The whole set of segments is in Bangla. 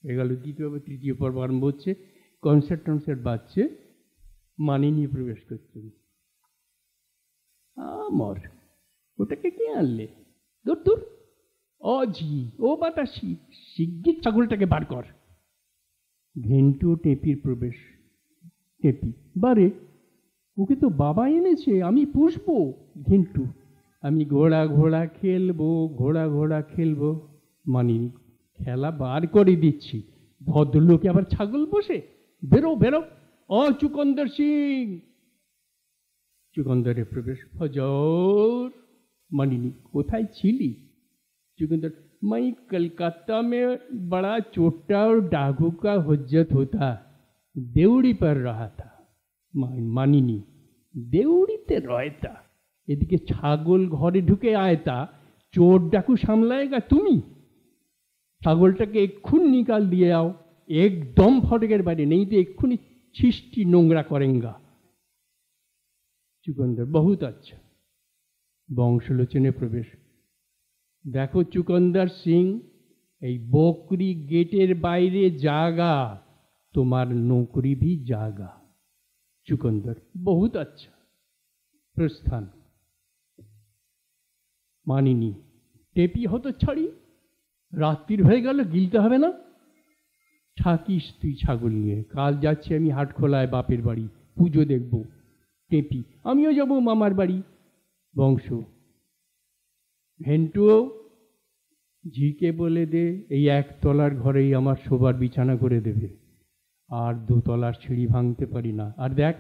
এগুলো দ্বিতীয় বা তৃতীয় পর্ব আরম্ভ হচ্ছে, কনসার্ট টনসার্ট বাজছে, মানিনী প্রবেশ করছেন। আমর ওটাকে কে আনলে? দূর দূর, অজি ও বাতাসি, শিগগির ছাগলটাকে বার কর। ঘেন্টু টেপির প্রবেশ। টেপি, বারে ওকে তো বাবা এনেছে, আমি পুষবো। ঘেন্টু, আমি ঘোড়া ঘোড়া খেলবো, ঘোড়া ঘোড়া খেলবো। মানিনি, খেলা বার করে দিচ্ছি, ভদ্রলোকে আবার ছাগল বসে। বেরো বেরো, চুকন্দর সিং। চুকন্দরের প্রবেশ। হজর। মানিনি, কোথায় ছিলি? चुकंदर, मैं कलकत्ता में बड़ा चोटा और डाकू का हुज्जत होता, देवड़ी पर रहा था। मानिनी, देवड़ीते रहता, এদিকে ছাগল ঘরে ঢুকে আয়তা, চোর ডাকু সামলাएगा তুমি? ছাগলটাকে এক্ষুনি নিকাল দিয়ে आओ, একদম ফটকের বাইরে, নেই তো এক্ষুনি ছিষ্টি নোংরা করেঙ্গা। চুকন্দর, বহুত আচ্ছা। বংশলোচনে প্রবেশ। দেখো চুকন্দর সিং, এই বকরি গেটের বাইরে জাগা, তোমার নৌকরি ভি জাগা। চুকন্দর, বহুত আচ্ছা। প্রস্থান। মানিনি, টেপি হতো ছাড়ি, রাত্রির হয়ে গেল, গিলতে হবে না? থাকিস তুই ছাগল নিয়ে, কাল যাচ্ছি আমি হাটখোলায় বাপের বাড়ি, পুজো দেখব। টেপি, আমিও যাব মামার বাড়ি। বংশ, ঘেন্টুও, ঝিকে বলে দে এই একতলার ঘরেই আমার শোবার বিছানা করে দেবে, আর দোতলার সিঁড়ি ভাঙতে পারি না। আর দেখ,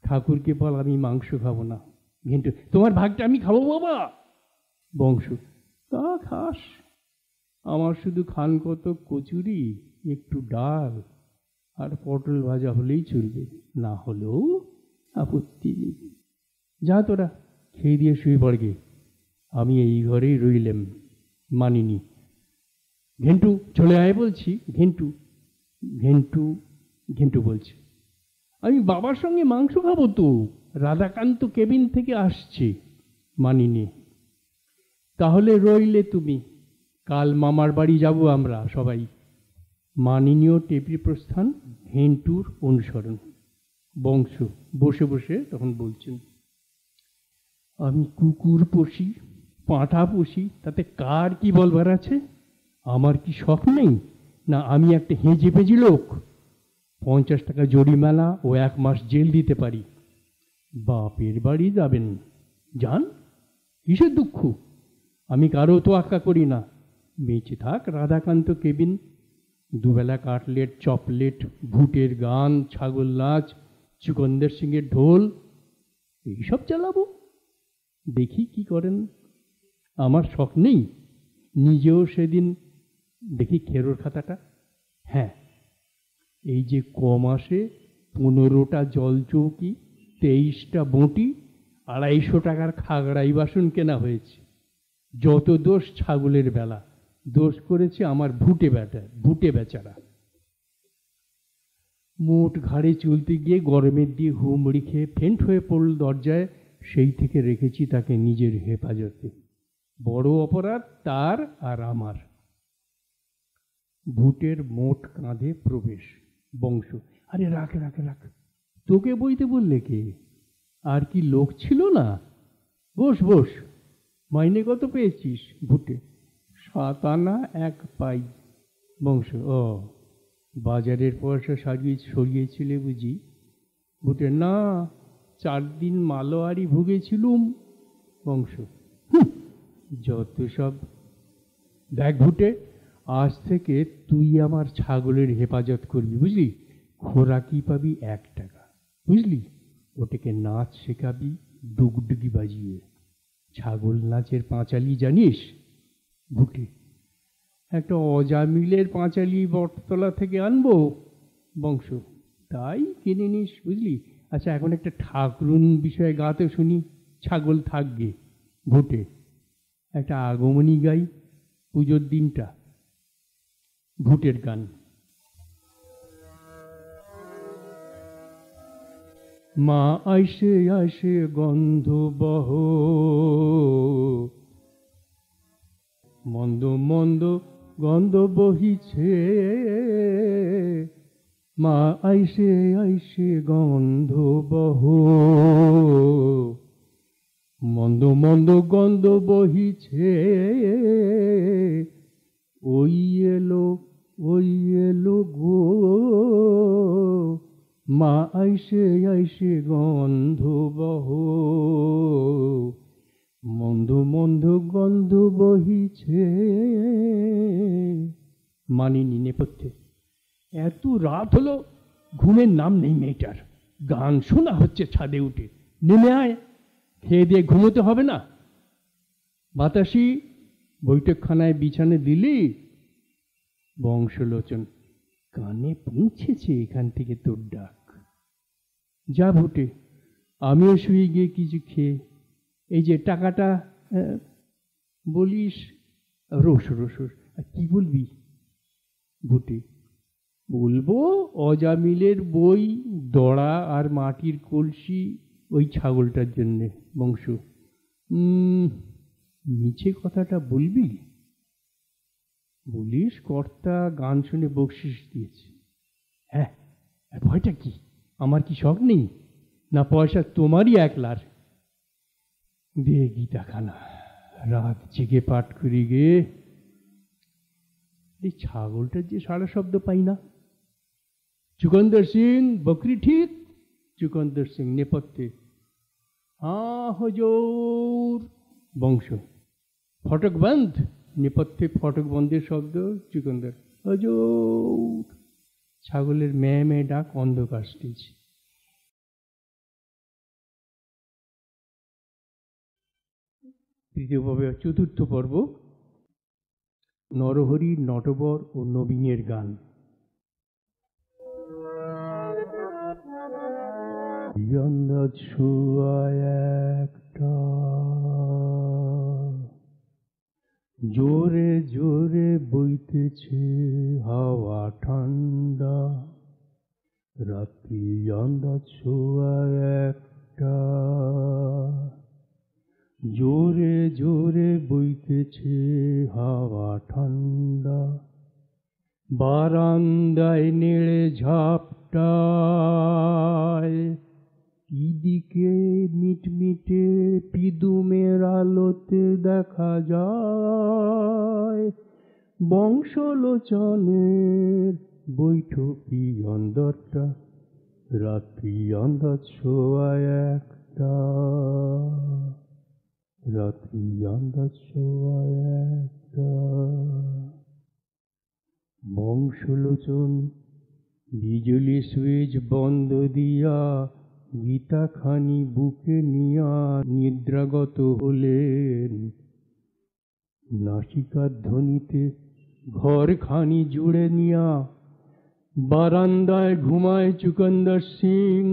ঠাকুরকে বল আমি মাংস খাবো না। ঘেন্টু, তোমার ভাগটা আমি খাবো বাবা। বংশ, তা খাস, আমার শুধু খান কত কচুরি, একটু ডাল আর পটল ভাজা হলেই চলবে, না হলেও আপত্তি নেই। যা তোরা খেয়ে দিয়ে শুয়ে পড়গে, আমি এই ঘরেই রইলাম। মানিনি, ঘেন্টু চলে আয় বলছি। ঘেন্টু ঘেন্টু ঘেন্টু বলছে, আমি বাবার সঙ্গে মাংস খাবো তো, রাধাকান্ত কেবিন থেকে আসছে। মানিনি, তাহলে রইলে তুমি, কাল মামার বাড়ি যাব আমরা সবাই। মানিনীয় টেপি প্রস্থান, ঘেন্টুর অনুসরণ। বংশ বসে বসে তখন বলছেন, আমি কুকুর পুষি, পাঁঠা পুষি, তাতে কার কি বলবার আছে? আমার কি শখ নেই? না আমি একটা হেঁজে পেঁজি লোক? 50 টাকা জরিমানা ও 1 মাস জেল দিতে পারি। বাপের বাড়ি যাবেন, যান, কিসের দুঃখ? আমি কারো তো আক্কা করি না। বেঁচে থাক রাধাকান্ত কেবিন, দুবেলা কাটলেট, চপলেট, ভুটের গান, ছাগল নাচ, চুকন্দর সিংয়ের ঢোল, এইসব চালাবো। দেখি কি করেন। আমার শখ নেই। নিজেও সেদিন দেখি খেরোর খাতাটা, হ্যাঁ, এই যে মাসে 15টা জলচৌকি, 23টা বঁটি, 250 টাকার খাগড়াই বাসন কেনা হয়েছে। যত দোষ ছাগলের বেলা, দোষ করেছে আমার ভুটে বেচারা। মোট ঘাড়ে চলতে গিয়ে গরমের দিয়ে হুমড়ি খেয়ে ফেন্ট হয়ে পড়ল দরজায়, সেই থেকে রেখেছি তাকে নিজের হেফাজতে। বড় অপরাধ তার আর আমার। ভুটের মোট কাঁধে প্রবেশ। বংশ, আরে রাখ রাখ রাখ, তোকে বইতে বললে কে? আর কি লোক ছিল না? বস বস, মাইনে কত পেয়েছিস? ভুটে, 7 আনা 1 পাই। বংশ, ও, বাজারের পয়সা সরিয়েছিলে বুঝি? ভুটে, না, 4 দিন মালোয়ারি ভুগেছিলুম। বংশ, যত সব। দেখ ভুটে, আজ থেকে তুই আমার ছাগলের হেফাজত করবি, বুঝলি? খোরাকি পাবি 1 টাকা, বুঝলি? ওটাকে নাচ শেখাবি ডুগডুগি বাজিয়ে। ছাগল নাচের পাঁচালি জানিস? ভুটে, একটা অজামিলের পাঁচালি বটতলা থেকে আনবো। বংশ, তাই কিনে নিস, বুঝলি? আচ্ছা, এখন একটা ঠাকুরুন বিষয়ে গাতে শুনি, ছাগল থাকবে। ভুটে, একটা আগমনী গাই, পুজোর দিনটা। ভুটের গান। মা আইসে আইসে গন্ধ বহ, মন্দ মন্দ গন্ধ বহিছে, মা আইসে আইসে গন্ধ বহ, মন্দ মন্দ গন্ধ বহিছে, ওই এলো গো, মা আইসে আইসে গন্ধ বহ, মন্দ মন্দ গন্ধ বহিছে। মানিনি নেপথ্যে। এত রাত হলো, ঘুমের নাম নেই মেয়েটার। গান শোনা হচ্ছে ছাদে উঠে। নেমে আয়, খেয়ে দিয়ে ঘুমোতে হবে না? বাতাসি বৈঠকখানায় বিছানে দিলি? বংশলোচন, কানে পৌঁছেছে এখান থেকে তোর ডাক। যা ভুটে, আমিও শুয়ে গিয়ে কিছু খেয়ে, এই যে টাকাটা বলিস, রসুর কি বলবি? ভুটে, বলবো অজামিলের বই, দড়া আর মাটির কলসি ওই ছাগলটার জন্যে। বংশ, নিচে কথাটা বলবি? বলিস কর্তা গান শুনে বকশিস দিয়েছে। হ্যাঁ, ভয়টা কি? আমার কি শখ নেই? না পয়সা তোমারই একলার? দে গীতাখানা, রাত জেগে পাঠ করি গে। এই ছাগলটার যে সারা শব্দ পাই না। চুকন্দর সিং, বকরি ঠিক? চুকন্দর সিং নেপথ্যে, হ্যাঁ হুজুর। বংশ, ফটক বন্ধ? নেপথ্যে ফটক বন্ধের শব্দ। চুকন্দর, হুজুর। ছাগলের মেয়ে মেয়ে ডাক, অন্ধকার স্টেজ। তৃতীয় পর্বে, চতুর্থ পর্ব, নরহরি, নটবর ও নবীনের গান। আন্দাজ শোয়া একটা, জোরে জোরে বইতেছে হাওয়া ঠান্ডা, রাত্রি আন্দাজ শোয়া একটা, জোরে জোরে বইতেছে হাওয়া ঠান্ডা, বারান্দায় নেড়ে ঝাপটায়, দিকে মিটমিটে পিদুমের আলোতে দেখা যায় বংশলোচনের বৈঠকি অন্দরটা, রাত্রি আন্দাজ শোয়া একটা, রাত্রি আন্দাজ শোয়া একটা। বংশলোচন বিজলি সুইচ বন্ধ দিয়া গীতাখানি বুকে নিয়া নিদ্রাগত হলেন। নাসিকার ধ্বনিতে ঘরখানি জুড়ে নিয়া বারান্দায় ঘুমায় চুকন্দর সিং,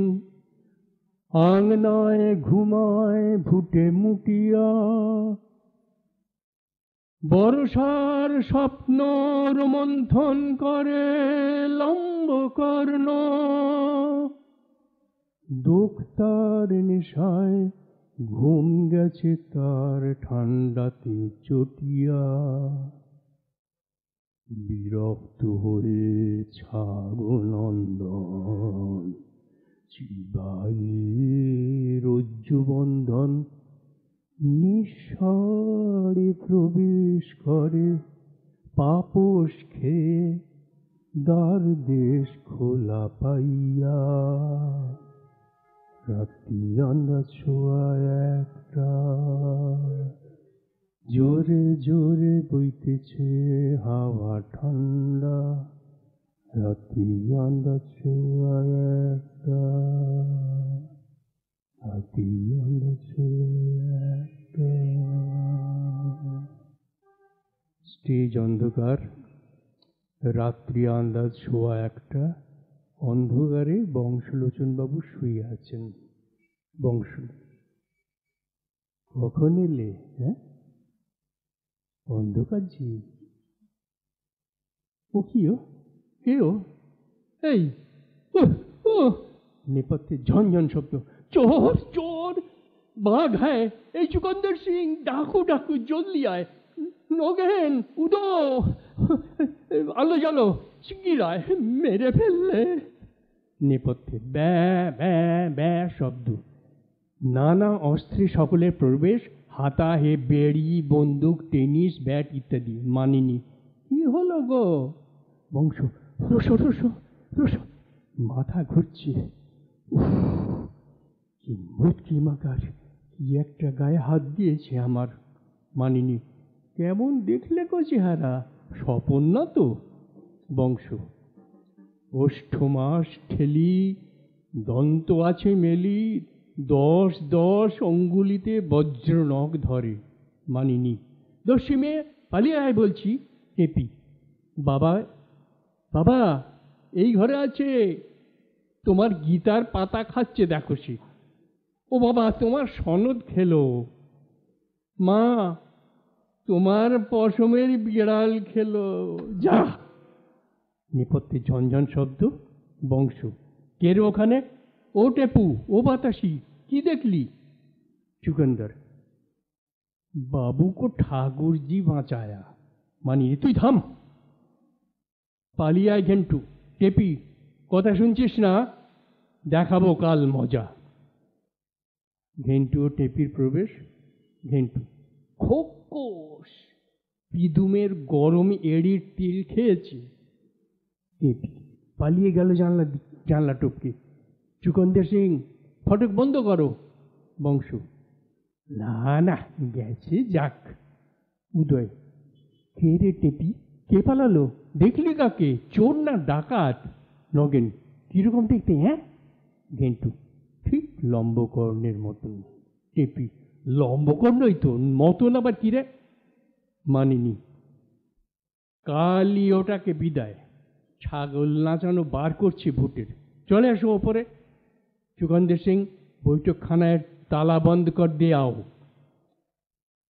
আংনায় ঘুমায় ভুটে মুটিয়া, বর্ষার স্বপ্ন রোমন্থন করে লম্বকর্ণ, দোক্তার নেশায় ঘুম গেছে তার ঠান্ডাতে চটিয়া, বিরক্ত হয়ে ছাগনন্দন চিবায়ে রজ্জুবন্ধন নিঃস্বরে প্রবেশ করে, পাপোশ খেয়ে দ্বার দেশ খোলা পাইয়া, রাত্রি আন্দাজ শোয়া একটা, জোরে জোরে বইতেছে হাওয়া ঠান্ডা, রাত্রি আন্দাজ শোয়া একটা, রাত্রি আন্দাজ শোয়া একটা। স্টেজ অন্ধকার, রাত্রি আন্দাজ শোয়া একটা। অন্ধকারে বংশলোচন বাবু শুয়ে আছেন। বংশ, কখন এলে? হ্যাঁ, অন্ধকার জি। ও কি? ও কে? ও এই নেপথ্যে ঝনঝন শব্দ, চোর চোর, বাঘ হ্যাঁ, এই চুকন্দর সিং, ডাকু ডাকু জলদি আয়, নগেন উদো, আলো জ্বালো, শিগগির আয়, মেরে ফেললে। নেপথ্যে ব্যা ব্যা ব্যা শব্দ, নানা অস্ত্রে সকলের প্রবেশ, হাতা হে বেড়ি, বন্দুক, টেনিস, ব্যাট ইত্যাদি। মানিনি, কি হলো গো? বংশ, রসো রসো রসো, মাথা ঘুরছে। উফ, কি মুটকি মাকার, কি একটা গায়ে হাত দিয়েছে আমার। মানিনি, কেমন দেখলে গো চেহারা, স্বপন না তো? বংশ, ওষ্ঠ মাস ঠেলি, দন্ত আছে মেলি, 10 অঙ্গুলিতে বজ্র নখ ধরে। মানিনি, দস্যি মেয়ে, পালিয়ে আয় বলছি। টেপি, বাবা বাবা, এই ঘরে আছে, তোমার গীতার পাতা খাচ্ছে দেখো সে। ও বাবা, তোমার সনদ খেলো। মা, তোমার পশমের বিড়াল খেলো, যা। নেপথ্যে ঝনঝন শব্দ। বংশ, কে রে ওখানে? ও টেপু, ও বাতাসি, কি দেখলি? চুকন্দর, বাবু কো ঠাকুরজি বাঁচায়া। মানি, তুই থাম, পালিয়ে আয় ঘেন্টু। টেপি, কথা শুনছিস না? দেখাবো কাল মজা। ঘেন্টু ও টেপির প্রবেশ। ঘেন্টু, খোকস, পিদুমের গরম এড়ির তিল খেয়েছে। টেপি পালিয়ে গেল জানলা টপকে। চুকন্দের সিং, ফটক বন্ধ করো। বংশ, না না, গেছে যাক। উদয়, কে রে টেপি, কে পালালো? দেখলি কাকে, চোর না ডাকাত? নগেন, কিরকম দেখতে? হ্যাঁ? ঘেন্টু, ঠিক লম্বকর্ণের মতন। টেপি, লম্বকর্ণই তো, মতন আবার কি রে? মানিনি, কালই ওটাকে বিদায়, ছাগল নাচানো বার করছে ভোটের। চলে আসো ওপরে। চুকন্দর সিং, বৈঠকখানায় তালা বন্ধ কর দে आओ।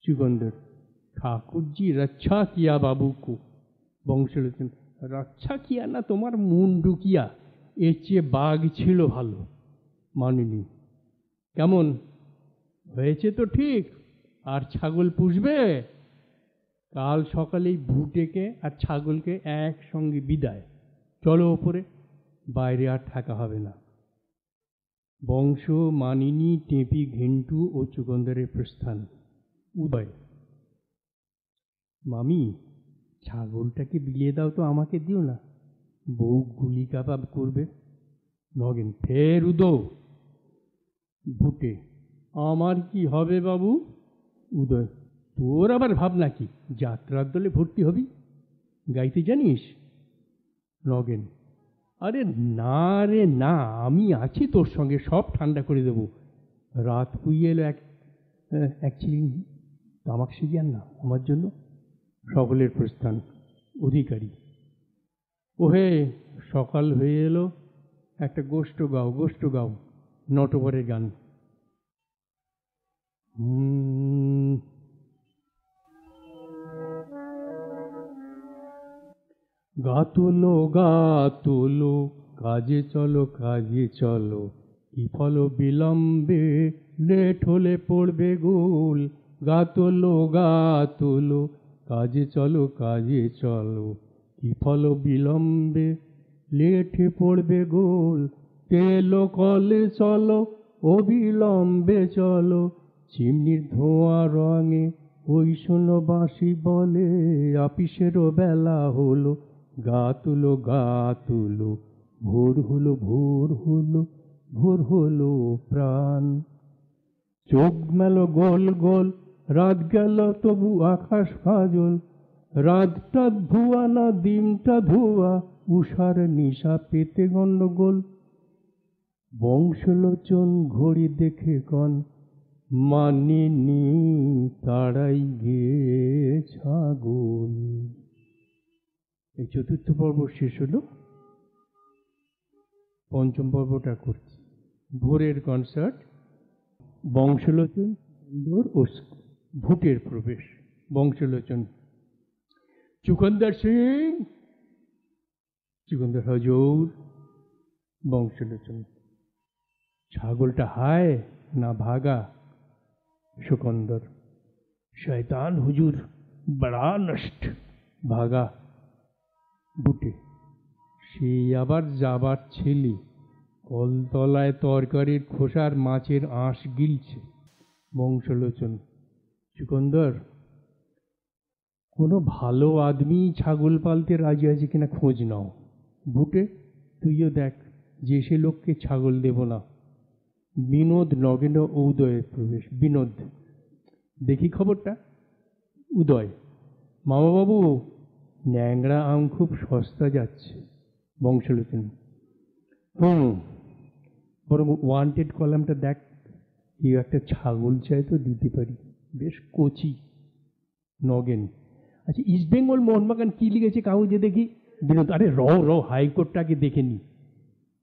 चुकंदर, ठाकुर जी रक्षा किया बाबू को। বংশলোচন, রক্ষা কিয়া না তোমার মুন্ডু কিয়া, এর চেয়ে বাঘ ছিল ভালো। মানিনি, কেমন হয়েছে তো ঠিক? আর ছাগল পুষবে? কাল সকালেই ভুটেকে আর ছাগলকে একসঙ্গে বিদায়। চলো ওপরে, বাইরে আর থাকা হবে না। বংশ, মানিনী, টেপি, ঘেন্টু ও চুকন্দরের প্রস্থান। উদয়, মামি, ছাগলটাকে বিলিয়ে দাও তো, আমাকে দিও না, বউ গুলি কাবাব করবে। নগেন, ফের উদো। ভুটে, আমার কি হবে বাবু? উদয়, তোর আবার ভাবনা কি, যাত্রার দলে ভর্তি হবি? গাইতে জানিস? নগেন, আরে না রে না, আমি আছি তোর সঙ্গে, সব ঠান্ডা করে দেবো। রাত পুইয়ে এলো, এক চিলি তামাক সিজিয়ান না আমার জন্য। সকলের প্রস্থান। অধিকারী, ওহে, সকাল হয়ে এলো, একটা গোষ্ঠ গাও, গোষ্ঠ গাও, নটবরের গান। গাতুলো গাতুলো, কাজে চলো কাজে চলো, কি ফল বিলম্বে, লেট হলে পড়বে গোল। গাতুলো গাতুলো, কাজে চলো কাজে চলো, কি ফল বিলম্বে, লেটে পড়বে গোল। তেলো কলে চলো, অবিলম্বে চলো, চিমনির ধোঁয়া রঙে ওই শোনো বাঁশি বলে, আপিসেরও বেলা হলো। গা তুলো গা তুলো, ভোর হলো ভোর হলো, ভোর হলো প্রাণ। চোখ মেলো গোল গোল, রাত গেল তবু আকাশ ফাজল, রাতটা ধোয়া না দিনটা ধোয়া, উষার নিশা পেতে গন্ডগোল। বংশলোচন ঘড়ি দেখে কন, মানিনি তাড়াই গে ছাগল। এই চতুর্থ পর্ব শেষ হলো। পঞ্চম পর্বটা করছি। ভোরের কনসার্ট। বংশলোচন, সুন্দর ও ভূতের প্রবেশ। বংশলোচন, চুকন্দর সিং। চুকন্দর, হুজুর। বংশলোচন, ছাগলটা হায় না ভাগা? সুকন্দর, শয়তান হুজুর, বড়া নষ্ট, ভাগা। বুটে, সে আবার যাবার ছেলে কলতলায় তরকারির খোসার মাছের আঁশ গিলছে। বংশলোচন, চুকন্দর, কোনো ভালো আদমি ছাগল পালতে রাজি আছে কিনা খোঁজ নাও। বুটে, তুইও দেখ, যে সে লোককে ছাগল দেব না। বিনোদ নগেন উদয়ে প্রবেশ। বিনোদ, দেখি খবরটা। উদয়, মামাবাবু, ন্যাংরা আম খুব সস্তা যাচ্ছে। বংশলোচন, বরং ওয়ান্টেড কলামটা দেখ, কেউ একটা ছাগল চাই তো দিতে পারি, বেশ কচি। নগেন, আচ্ছা, ইস্ট বেঙ্গল মোহনবাগান কি লিখেছে কাগজে দেখি। বিনোদ, আরে হাইকোর্টটাকে দেখে নি।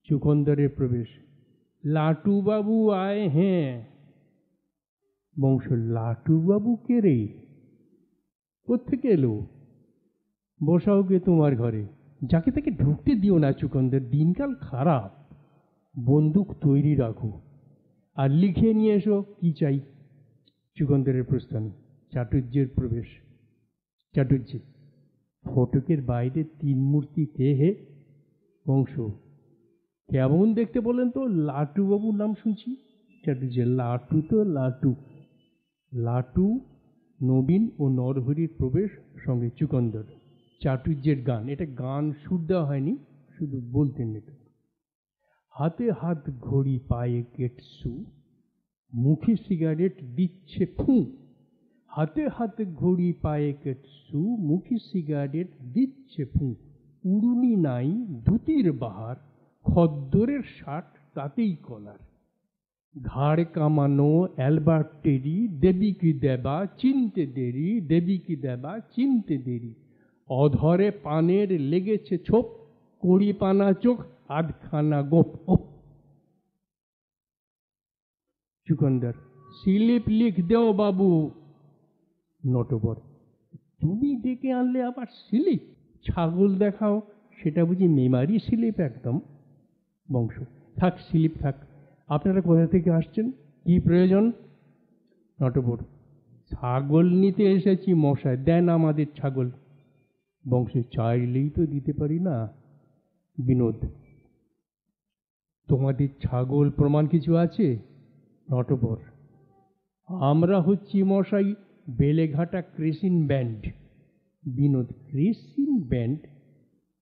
চুকন্দরের প্রবেশ। লাটু বাবু আয় হ্যাঁ। বংশ, লাটু বাবু কে রে? কোত্থেকে এলো? বসাও গে তোমার ঘরে। যাকে তাকে ঢুকতে দিও না চুকন্দর, দিনকাল খারাপ। বন্দুক তৈরি রাখো আর লিখে নিয়ে এসো কি চাই। চুকন্দরের প্রস্থান। চাটুর্যের প্রবেশ। চাটুর্য, ফটকের বাইরে 3 মূর্তি কে হে? বংশ, কেমন দেখতে বলেন তো? লাটু বাবুর নাম শুনছি। চাটুর্য, লাটু তো লাটু। লাটু, নবীন ও নরহরির প্রবেশ, সঙ্গে চুকন্দর। চাটুর্যের গান, এটা গান সুর দেওয়া হয়নি, শুধু বলতেন এটা। হাতে হাত ঘড়ি, পায়ে কেটসু, মুখে সিগারেট দিচ্ছে ফু। হাতে হাতে ঘড়ি, পায়ে কেটসু, মুখে সিগারেট দিচ্ছে ফু। উড়ুনি নাই, ধুতির বাহার, খদ্দরের শার্ট তাতেই কলার। ঘাড় কামানো অ্যালবার্ট টেরি, দেবী কি দেবা চিনতে দেরি, দেবী কি দেবা চিনতে দেরি। অধরে পানের লেগেছে ছোপ, কড়ি পানা চোখ, আধখানা গোপ। চুকন্দর, স্লিপ লিখ দেও বাবু। নটবর, তুমি ডেকে আনলে আবার স্লিপ? ছাগল দেখাও, সেটা বুঝি মেমারি স্লিপ একদম। বংশ, থাক স্লিপ থাক। আপনারা কোথা থেকে আসছেন, কি প্রয়োজন? নটবর, ছাগল নিতে এসেছি মশাই, দেন আমাদের ছাগল। বংশে, চাইলেই তো দিতে পারি না। বিনোদ, তোমাদের ছাগল প্রমাণ কিছু আছে? নটবর, আমরা হচ্ছি মশাই বেলেঘাটা ক্রেসিন ব্যান্ড। বিনোদ, ক্রেসিন ব্যান্ড?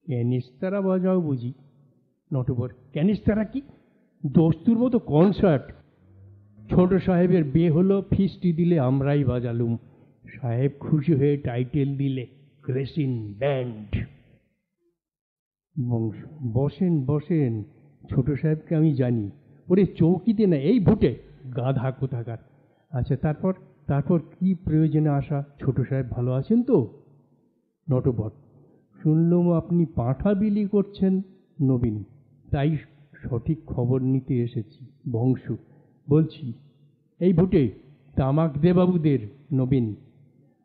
ক্যানিস্তারা বাজাও বুঝি? নটবর, ক্যানিস্তারা কি? দস্তুর মতো কনসার্ট। ছোট সাহেবের বিয়ে হলো, ফিস্টি দিলে আমরাই বাজালুম। সাহেব খুশি হয়ে টাইটেল দিলে ক্রেসিন ব্যান্ড। বংশ, বসেন বসেন, ছোট সাহেবকে আমি জানি। ওরে চৌকিতে না, এই ভোটে, গাধা কোথাকার। আচ্ছা, তারপর তারপর কি প্রয়োজনে আসা? ছোট সাহেব ভালো আছেন তো? নটবর, শুনলাম আপনি পাঁঠা বিলি করছেন। নবীন, তাই সঠিক খবর নিতে এসেছি। বংশ, বলছি, এই ভোটে তামাক দে বাবুদের। নবীন,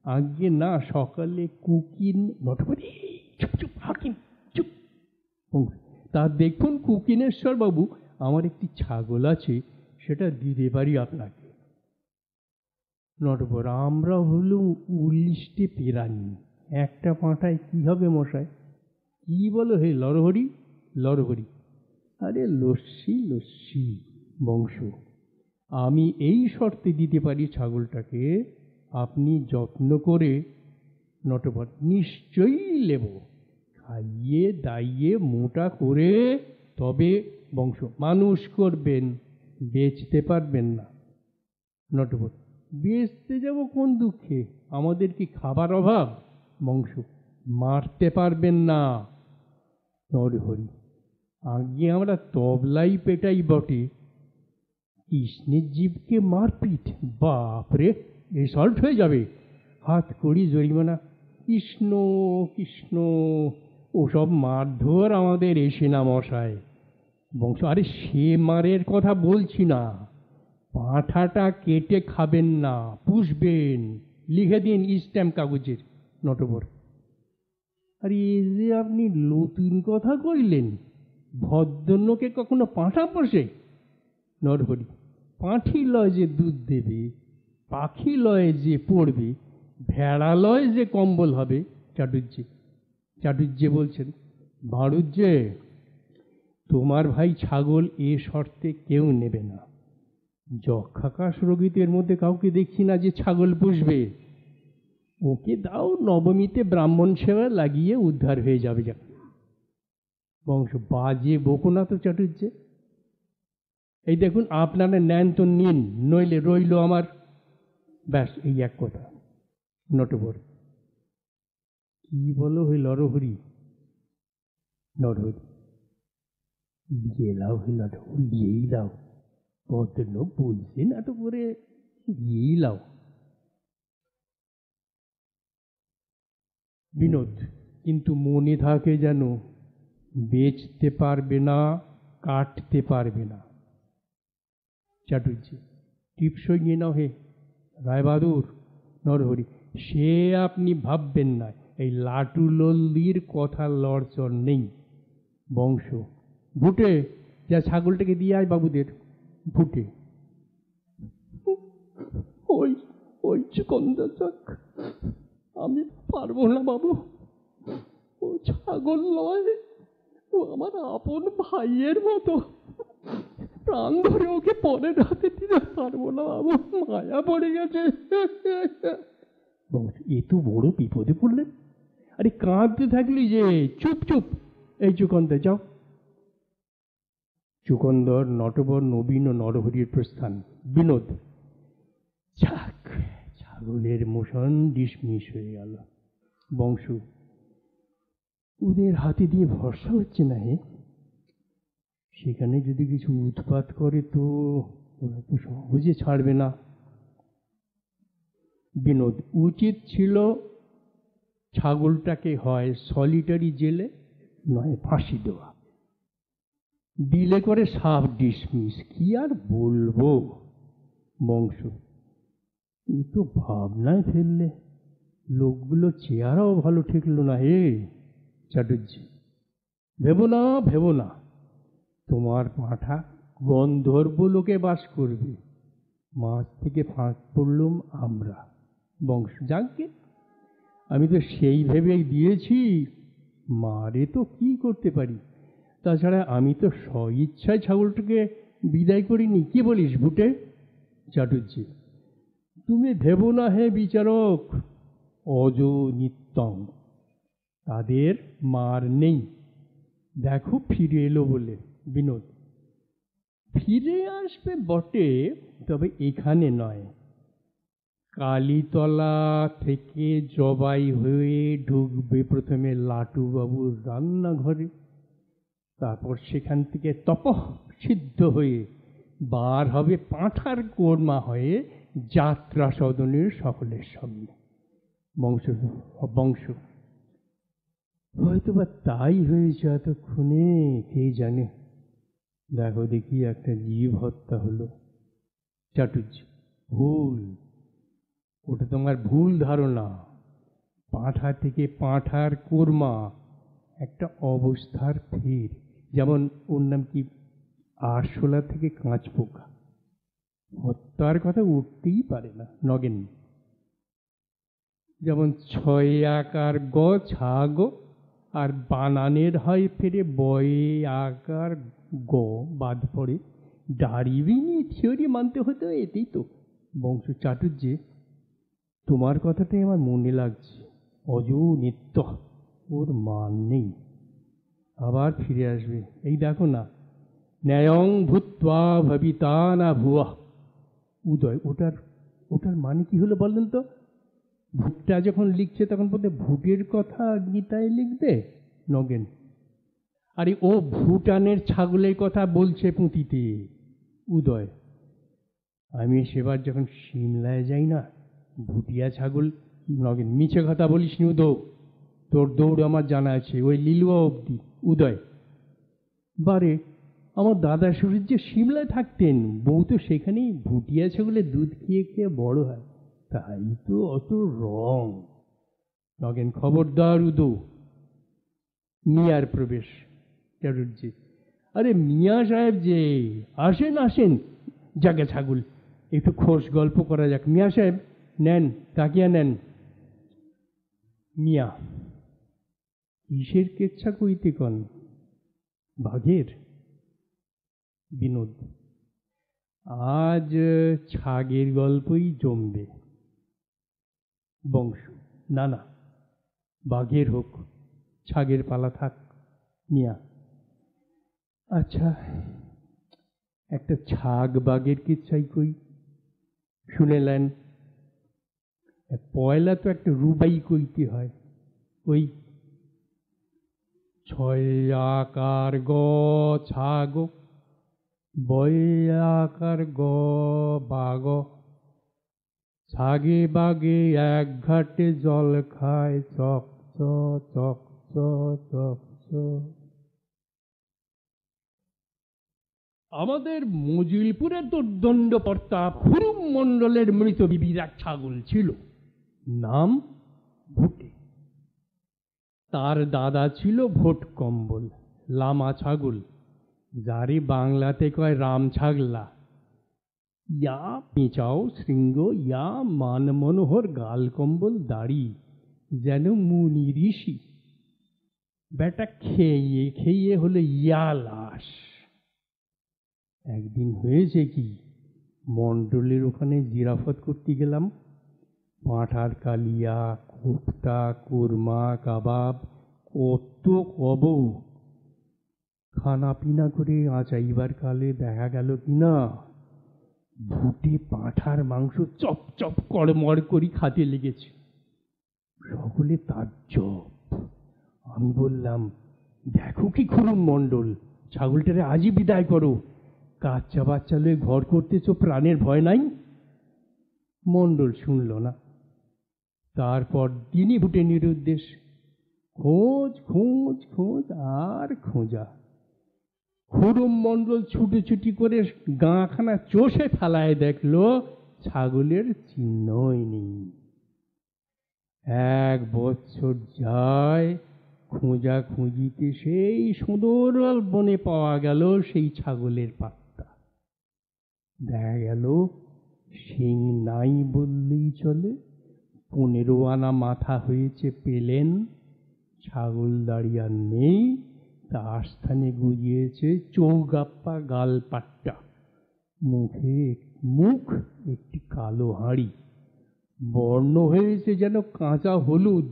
আগে না, সকালে কুকিন। নটবর, চুপ চুপ হাকিম চুপ। তা দেখুন কুকিনেশ্বর বাবু, আমার একটি ছাগল আছে, সেটা দিতে পারি আপনাকে। নটবর, আমরা হলুম 19টে পেরানি, একটা পাঁঠায় কি হবে মশাই? কি বলো হে লরহরি? লরহরি, আরে লস্যি লস্যি। বংশ, আমি এই শর্তে দিতে পারি ছাগলটাকে, আপনি যত্ন করে। নটবর, নিশ্চয়ই নেব, খাইয়ে দাইয়ে মোটা করে, তবে। বংশ, মানুষ করবেন, বেচতে পারবেন না। নটবর, বেচতে যাব কোন দুঃখে, আমাদের কি খাবার অভাব? বংশ, মারতে পারবেন না। নরহরি, আগে আমরা তবলাই পেটাই বটে, কৃষ্ণের জীবকে মারপিট, বাপরে, এসল্ট হয়ে যাবে, হাত কড়ি জরিমানা। কৃষ্ণ কৃষ্ণ, ওসব মারধর আমাদের এসে না মশাই। বংশ, আরে সে মারের কথা বলছি না, পাঁঠাটা কেটে খাবেন না, পুষবেন, লিখে দিন স্ট্যাম্প কাগজের। নটবর, আরে এই যে আপনি নতুন কথা কইলেন, ভদ্রলোকে কখনো পাঁঠা পোষে? নরহরি, পাঁঠি লয় যে দুধ দেবে, পাখি লয় যে পড়বে, ভেড়া লয় যে কম্বল হবে। চাটুর্য, চাটুর্যে বলছেন, ভাঁড়ুজ্জে, তোমার ভাই ছাগল এ শর্তে কেউ নেবে না। যক্ষাকাশ রোগীদের মধ্যে কাউকে দেখছি না যে ছাগল পুষবে। ওকে দাও, নবমীতে ব্রাহ্মণ সেবা লাগিয়ে উদ্ধার হয়ে যাবে। যা বংশ, বাজে বকো না তো চাটুর্যে। এই দেখুন, আপনারা নেন তো নিন, নইলে রইল আমার। ব্যাস, এই এক কথা। নটবর, কি বলো হই লরহরি? নরহরি গেলাও হই লরহরি, দিয়েই দাও। পদ্ম বলছে না তো করে দিয়েই লাও। বিনোদ, কিন্তু মনে থাকে যেন বেচতে পারবে না, কাটতে পারবে না। চাটুর্যে, টিপসই নিয়ে নাও হে রায়বাহাদুর। নরহরি, সে আপনি ভাববেন না, এই লাটু লল্লির কথা লড়চড় নেই। বংশ, ভুটে যা ছাগলটাকে দিয়ে আয় বাবুদের। ভুটে, ওই ওই চুকন্দা যাক, আমি পারবো না বাবু, ও ছাগল নয়, ও আমার আপন ভাইয়ের মতো। প্রাণ ধরে ওকে পরের হাতে দিতে পারবো না বাবু, মায়া পড়ে গেছে। এ তো বড় বিপদে পড়লেন। আরে কাঁদতে থাকলি যে, চুপ চুপ। এই চুকন্দা যাও। চুকন্দর, নটবর, নবীন ও নরহরির প্রস্থান। বিনোদ, যাক, ছাগলের মোশন ডিসমিস হয়ে গেল। বংশ, ওদের হাতে দিয়ে ভরসা হচ্ছে না হে। সেখানে যদি কিছু উৎপাত করে তো ওরা তো সহজে ছাড়বে না। বিনোদ, উচিত ছিল ছাগলটাকে হয় সলিটারি জেলে, নয় ফাঁসি দেওয়া। দিলে করে সাফ ডিসমিস, কি আর বলবো। বংশ, তুই তো ভাবনায় ফেললে, লোকগুলো চেহারাও ভালো ঠেকলো না হে। চাটুর্যে, ভেবো না, ভেবো না, তোমার পাঁঠা গন্ধর্ব লোকে বাস করবে, মাছ থেকে ফাঁক পড়লুম আমরা। বংশ, যাকে আমি তো সেই ভেবেই দিয়েছি, মারে তো কি করতে পারি। তাছাড়া আমি তো স্বইচ্ছায় ছাগলটাকে বিদায় করিনি, কি বলিস ভুটে? চাটুর্যে, তুমি ভেবো না হে বিচারক, অজ নিত্যং, তাদের মার নেই, দেখো ফিরে এলো বলে। বিনোদ, ফিরে আসবে বটে, তবে এখানে নয়। কালীতলা থেকে জবাই হয়ে ঢুকবে প্রথমে লাটুবাবুর রান্নাঘরে, তারপর সেখান থেকে তপঃ সিদ্ধ হয়ে বার হবে পাঁঠার কোরমা হয়ে যাত্রা সদনের সকলের সামনে। বংশ, হয়তো বা তাই হয়েছে এতক্ষণে, কে জানে। দেখো দেখি, একটা জীব হত্যা হলো। চাটুর্যে, ভুল, ওটা তোমার ভুল ধারণা। পাঁঠা থেকে পাঁঠার কোরমা একটা অবস্থার ফের, যেমন ওর নাম কি, আরশোলা থেকে কাঁচ পোকা, হত্যার কথা উঠতেই পারে না। নগেন, যেমন ছয় আকার গ ছাগ, আর বানানের হয় ফেরে বয়ে আকার গ বাদ পড়ে, ডারউইনি থিওরি মানতে হতো, এতেই তো। বংশ, চাটুর্যে, তোমার কথাটাই আমার মনে লাগছে, অজ নিত্য, ওর মান নেই, আবার ফিরে আসবে। এই দেখো না, ন্যায়ং ভূত্বা ভবিতা না ভুয়া। উদয়, ওটার মানে কি হলো বললেন তো? ভুট্টা যখন লিখছে তখন বলতে ভুটের কথা গীতায় লিখবে। নগেন, আরে ও ভুটানের ছাগলের কথা বলছে পুঁথিতে। উদয়, আমি সেবার যখন সিমলায় যাই না, ভুটিয়া ছাগল। নগেন, মিছে কথা বলিস নি উদয়, তোর দৌড় আমার জানা আছে, ওই লিলুয়া অবধি। উদয়, বারে, আমার দাদা শ্বশুর যে সিমলায় থাকতেন, বউ তো সেখানেই ভুটিয়া ছাগলের দুধ খেয়ে খেয়ে বড় হয়, তাই তো অত রং। নগেন, খবরদার উদো। মিয়ার প্রবেশ। চাটুর্যে, আরে মিয়া সাহেব যে, আসেন আসেন, জাগে ছাগল, একটু খোশ গল্প করা যাক। মিয়া সাহেব, নেন, তাকিয়া নেন। মিয়া, কিসের কেচ্ছা কইতে কন? বাঘের? বিনোদ, আজ ছাগের গল্পই জমবে। বংশ, না না, বাঘের হোক, ছাগের পালা থাক মিয়া। আচ্ছা, একটা ছাগ বাঘের কিচ্ছাই কই, শুনেলেন? পয়লা তো একটা রুবাই কইতে হয়। ওই ছয় আকার গ ছাগ, বয়াকার গ বাগ, ছাগে বাগে এক ঘাটে জল খায়, চক চ চক চ চক চ। আমাদের মজিলপুরের দুর্দণ্ড প্রতাপ হুরুম মণ্ডলের মৃত বিবির এক ছাগল ছিল, নাম ভুটে। তার দাদা ছিল ভোট কম্বল, লামা ছাগল, যারে বাংলাতে কয় রাম ছাগলা। ইয়া পেঁচাও শৃঙ্গ, ইয়া মান মনোহর গাল কম্বল দাড়ি, যেন মুনি ঋষি। বেটা খেয়ে খেয়ে হলে ইয়া লাশ। একদিন হয়েছে কি, মণ্ডলের ওখানে জিরাফত করতে গেলাম। পাঁঠার কালিয়া, কোফতা, কোরমা, কাবাব, কত কব। খানা পিনা করে আচাইবার কালে দেখা গেল কিনা ভুটে পাঁঠার মাংস চপ চপ কড়মড় করি খাতে লেগেছে। সকলে তাজ্জব। আমি বললাম, দেখো কি খুরুম মণ্ডল, ছাগলটারে আজই বিদায় করো, কাচ্চা বাচ্চা লয়ে ঘর করতেছ, প্রাণের ভয় নাই। মণ্ডল শুনল না। তারপর দিনই ভুটে নিরুদ্দেশ, খোঁজ খোঁজ খোঁজ আর খোঁজা। খুরুম মণ্ডল ছুটোছুটি করে গাঁখানা চষে ফেলায় দেখলো ছাগলের চিহ্নই নেই। 1 বছর যায়, খোঁজা খুঁজিতে সেই সুদূর বনে পাওয়া গেল সেই ছাগলের পাত্তা। দেখা গেল শিং নাই বললেই চলে, 15 আনা মাথা হয়েছে পেলেন, ছাগল দাঁড়িয়ে আর নেই, তার স্থানে গুজিয়েছে চৌগাপ্পা গালপাট্টা, মুখ একটি কালো হাঁড়ি, বর্ণ হয়েছে যেন কাঁচা হলুদ,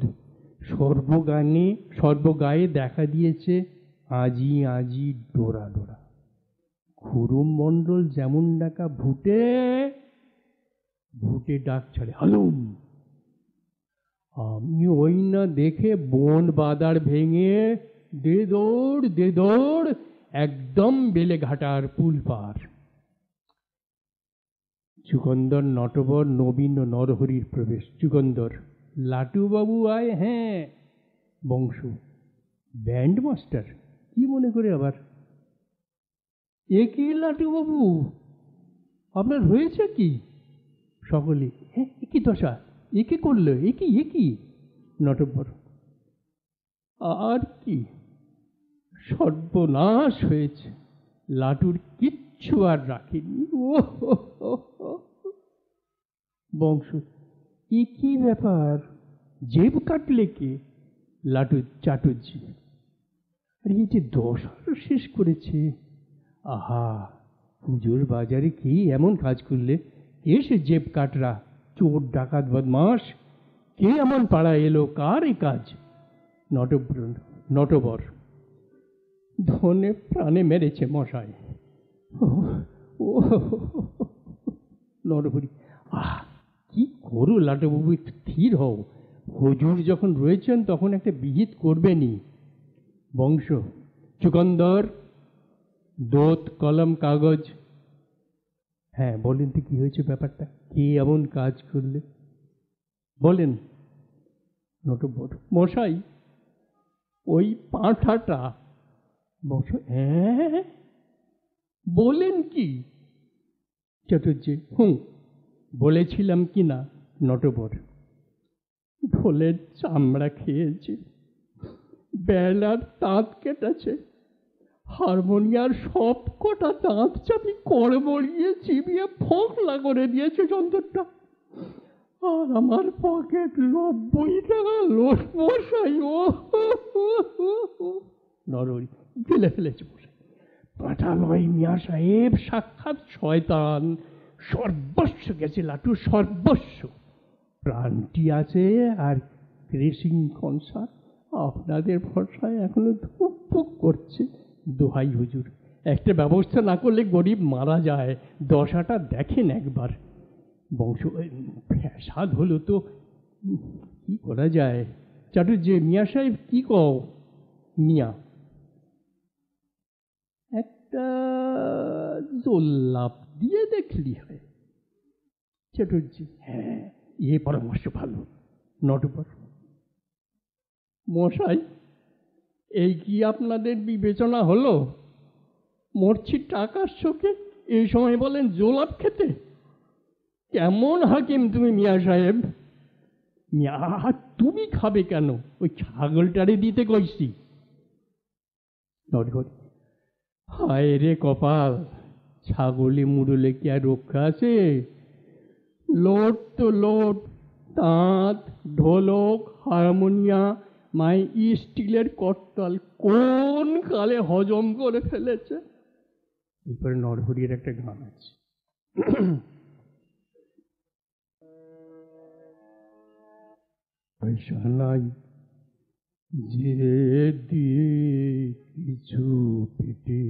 সর্বগায়ে দেখা দিয়েছে আজি আজি ডোরা ডোরা। খুরুম মণ্ডল যেমন ডাকা ভুটে, ভুটে ডাক ছাড়ে হালুম। আমি ওই না দেখে বন বাদার ভেঙে দে দৌড় একদম বেলেঘাটার পুল পার। চুকন্দর, নটবর, নবীন ও নরহরির প্রবেশ। চুকন্দর, লাটুবাবু আয়। হ্যাঁ। বংশ, ব্যান্ড মাস্টার? কি মনে করে আবার? এ কি লাটুবাবু, আপনার হয়েছে কি? সকলে, হ্যাঁ কি দশা, এ কি করলো, এ কি? নটবর, আর কি, সর্বনাশ হয়েছে, লাটুর কিচ্ছু আর রাখেনি। ও বংশ, এ কি ব্যাপার, জেব কাটলে কে? লাটু চাটুর্জি, আর এই যে দশা শেষ করেছে। আহা, পুজোর বাজারে কি এমন কাজ করলে? কে সে জেব কাটরা, চোর ডাকাত বদমাস? কে এমন পাড়া এলো, কার এ কাজ? নটবর, ধনে প্রাণে মেরেছে মশাই। নরহরি, আহ কি করো লাটুবাবু, স্থির হও, হুজুর যখন রয়েছেন তখন একটা বিহিত করবেনি। বংশ, চুকন্দর, দোত, কলম, কাগজ। হ্যাঁ বলেন তো, কি হয়েছে ব্যাপারটা, কে এমন কাজ করলে বলেন। নটবর, মশাই ওই পাঁঠাটা। বংশ, হ্যাঁ বলেন কি? চাটুর্জি, বলেছিলাম কি না? নটবর, ঢোলের চামড়া খেয়েছে, বেলার তাঁত কেটেছে, হারমোনিয়ার সব কটা দাঁত চাপি কড়মড়িয়ে চিবিয়ে ফোকলা করে দিয়েছে যন্ত্রটা। আর আমার পকেট 90 টাকা লোট মশাই। ও নরহরি ফেলে ফেলেছে মশাই। পাঠালয় মিয়া সাহেব সাক্ষাৎ শয়তান। সর্বস্ব গেছে লাটু, সর্বস্ব। প্রাণটি আছে আর ক্রেসিং কনসার আপনাদের ভরসায় এখনো ধুকপুক করছে। দোহাই হুজুর, একটা ব্যবস্থা না করলে গরিব মারা যায়। দশাটা দেখেন একবার। বংশ ফ্যাসাদ হলো তো কি করা যায়? চাটুর্যে মিয়া সাহেব কি কও? মিয়া একটা জোল্লাপ দিয়ে দেখলি হয়। চাটুর্যে হ্যাঁ, এ পরামর্শ ভালো। নটবর মশাই, এই কি আপনাদের বিবেচনা হলো? মরছি টাকার শোকে, এই সময় বলেন জোলাপ খেতে? কেমন হাকিম তুমি মিয়া সাহেব? মিয়া তুমি খাবে কেন? ওই ছাগলটারে দিতে কইছি। নটবর হায় রে কপাল, ছাগলে মুড়লে কি আর রক্ষা আছে? লোট তো লোট, তাঁত, ঢোলক, হারমোনিয়া, মাই স্টিলের করতাল কোন কালে হজম করে ফেলেছে। এরপরে নরহরির একটা গান আছে। পয়সা নাই যে দিয়ে কিছু পেটে,